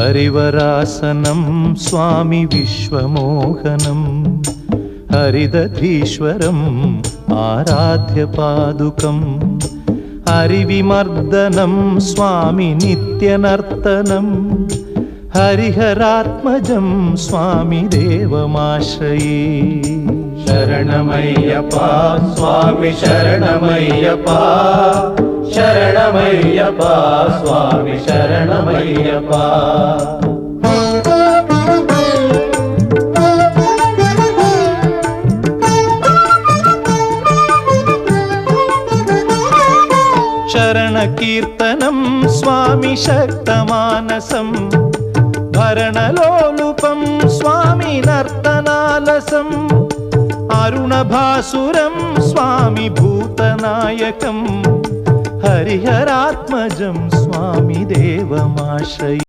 हरिवरासनं स्वामी विश्वमोहनं हरिदधीश्वरम् आराध्य पादुकम् हरिविमर्दनं स्वामी नित्यनर्तनं हरिहरात्मजं स्वामी देवमाश्रये। शरणमय्यप्पा स्वामी शरणमय्यप्पा शरणमय्यप्पा स्वामी शरणमय्यप्पा। शरणकीर्तनं स्वामी शक्तमानसं भरणलोलुपं स्वामी नर्तनालसम् अरुणभासुरं स्वामी भूतनायकं हरिहरात्मजं स्वामी देवमाश्रये।